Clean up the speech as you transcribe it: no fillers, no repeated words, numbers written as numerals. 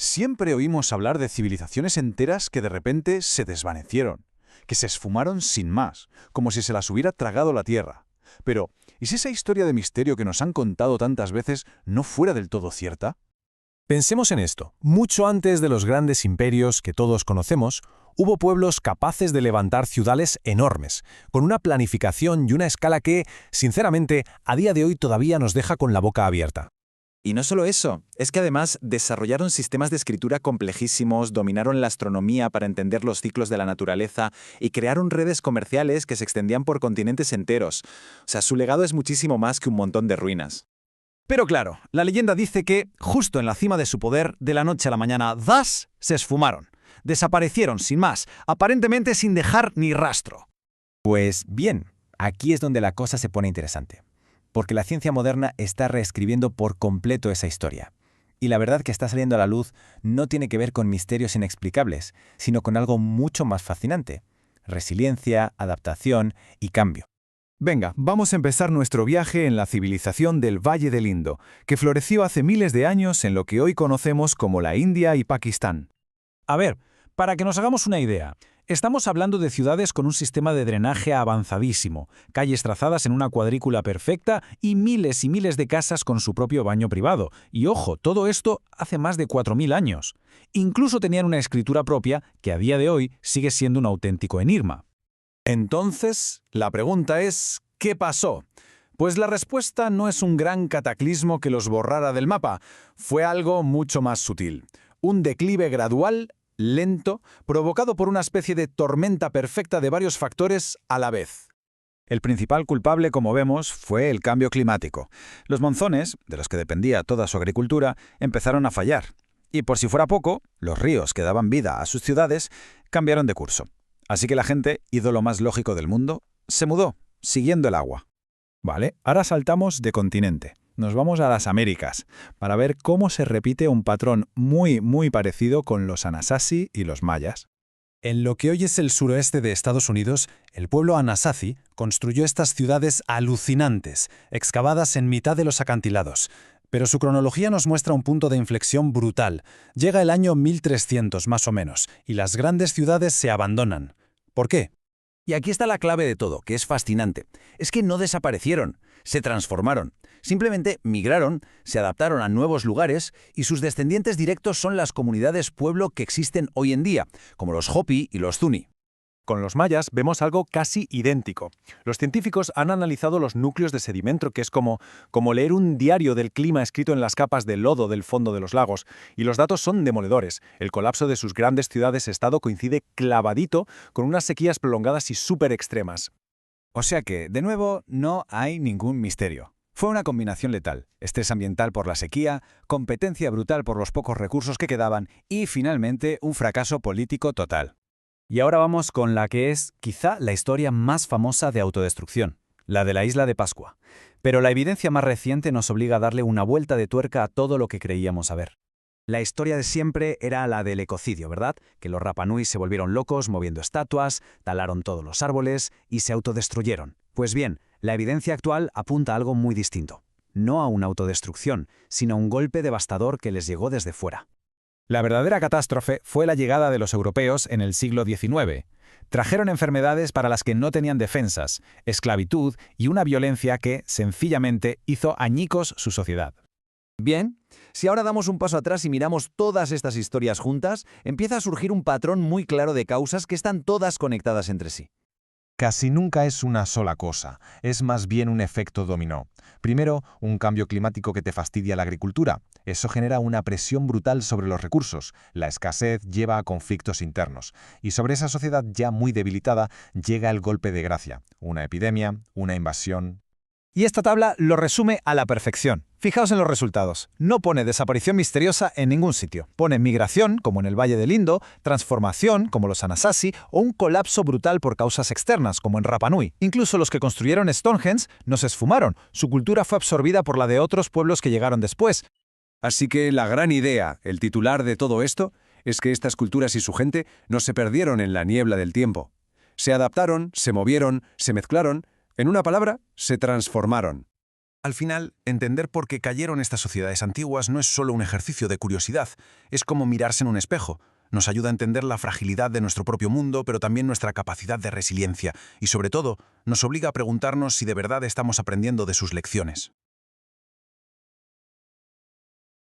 Siempre oímos hablar de civilizaciones enteras que de repente se desvanecieron, que se esfumaron sin más, como si se las hubiera tragado la tierra. Pero, ¿y si esa historia de misterio que nos han contado tantas veces no fuera del todo cierta? Pensemos en esto. Mucho antes de los grandes imperios que todos conocemos, hubo pueblos capaces de levantar ciudades enormes, con una planificación y una escala que, sinceramente, a día de hoy todavía nos deja con la boca abierta. Y no solo eso, es que además desarrollaron sistemas de escritura complejísimos, dominaron la astronomía para entender los ciclos de la naturaleza y crearon redes comerciales que se extendían por continentes enteros. O sea, su legado es muchísimo más que un montón de ruinas. Pero claro, la leyenda dice que, justo en la cima de su poder, de la noche a la mañana, ¡zas!, se esfumaron. Desaparecieron sin más, aparentemente sin dejar ni rastro. Pues bien, aquí es donde la cosa se pone interesante, porque la ciencia moderna está reescribiendo por completo esa historia. Y la verdad que está saliendo a la luz no tiene que ver con misterios inexplicables, sino con algo mucho más fascinante: resiliencia, adaptación y cambio. Venga, vamos a empezar nuestro viaje en la civilización del Valle del Indo, que floreció hace miles de años en lo que hoy conocemos como la India y Pakistán. A ver, para que nos hagamos una idea, estamos hablando de ciudades con un sistema de drenaje avanzadísimo, calles trazadas en una cuadrícula perfecta y miles de casas con su propio baño privado. Y ojo, todo esto hace más de 4000 años. Incluso tenían una escritura propia que a día de hoy sigue siendo un auténtico enigma. Entonces, la pregunta es, ¿qué pasó? Pues la respuesta no es un gran cataclismo que los borrara del mapa, fue algo mucho más sutil. Un declive gradual, lento, provocado por una especie de tormenta perfecta de varios factores a la vez. El principal culpable, como vemos, fue el cambio climático. Los monzones, de los que dependía toda su agricultura, empezaron a fallar. Y por si fuera poco, los ríos que daban vida a sus ciudades cambiaron de curso. Así que la gente, ídolo más lógico del mundo, se mudó, siguiendo el agua. Vale, ahora saltamos de continente. Nos vamos a las Américas, para ver cómo se repite un patrón muy parecido con los Anasazi y los mayas. En lo que hoy es el suroeste de Estados Unidos, el pueblo Anasazi construyó estas ciudades alucinantes, excavadas en mitad de los acantilados. Pero su cronología nos muestra un punto de inflexión brutal. Llega el año 1300 más o menos, y las grandes ciudades se abandonan. ¿Por qué? Y aquí está la clave de todo, que es fascinante. Es que no desaparecieron, se transformaron. Simplemente migraron, se adaptaron a nuevos lugares y sus descendientes directos son las comunidades pueblo que existen hoy en día, como los Hopi y los Zuni. Con los mayas vemos algo casi idéntico. Los científicos han analizado los núcleos de sedimento, que es como leer un diario del clima escrito en las capas de lodo del fondo de los lagos, y los datos son demoledores. El colapso de sus grandes ciudades-estado coincide clavadito con unas sequías prolongadas y súper extremas. O sea que, de nuevo, no hay ningún misterio. Fue una combinación letal: estrés ambiental por la sequía, competencia brutal por los pocos recursos que quedaban y, finalmente, un fracaso político total. Y ahora vamos con la que es, quizá, la historia más famosa de autodestrucción, la de la isla de Pascua. Pero la evidencia más reciente nos obliga a darle una vuelta de tuerca a todo lo que creíamos saber. La historia de siempre era la del ecocidio, ¿verdad? Que los Rapa Nui se volvieron locos moviendo estatuas, talaron todos los árboles y se autodestruyeron. Pues bien, la evidencia actual apunta a algo muy distinto. No a una autodestrucción, sino a un golpe devastador que les llegó desde fuera. La verdadera catástrofe fue la llegada de los europeos en el siglo XIX. Trajeron enfermedades para las que no tenían defensas, esclavitud y una violencia que, sencillamente, hizo añicos su sociedad. Bien, si ahora damos un paso atrás y miramos todas estas historias juntas, empieza a surgir un patrón muy claro de causas que están todas conectadas entre sí. Casi nunca es una sola cosa, es más bien un efecto dominó. Primero, un cambio climático que te fastidia la agricultura. Eso genera una presión brutal sobre los recursos. La escasez lleva a conflictos internos. Y sobre esa sociedad ya muy debilitada llega el golpe de gracia. Una epidemia, una invasión. Y esta tabla lo resume a la perfección. Fijaos en los resultados. No pone desaparición misteriosa en ningún sitio. Pone migración, como en el Valle del Indo, transformación, como los Anasazi, o un colapso brutal por causas externas, como en Rapa Nui. Incluso los que construyeron Stonehenge no se esfumaron. Su cultura fue absorbida por la de otros pueblos que llegaron después. Así que la gran idea, el titular de todo esto, es que estas culturas y su gente no se perdieron en la niebla del tiempo. Se adaptaron, se movieron, se mezclaron. En una palabra, se transformaron. Al final, entender por qué cayeron estas sociedades antiguas no es solo un ejercicio de curiosidad, es como mirarse en un espejo. Nos ayuda a entender la fragilidad de nuestro propio mundo, pero también nuestra capacidad de resiliencia, y sobre todo, nos obliga a preguntarnos si de verdad estamos aprendiendo de sus lecciones.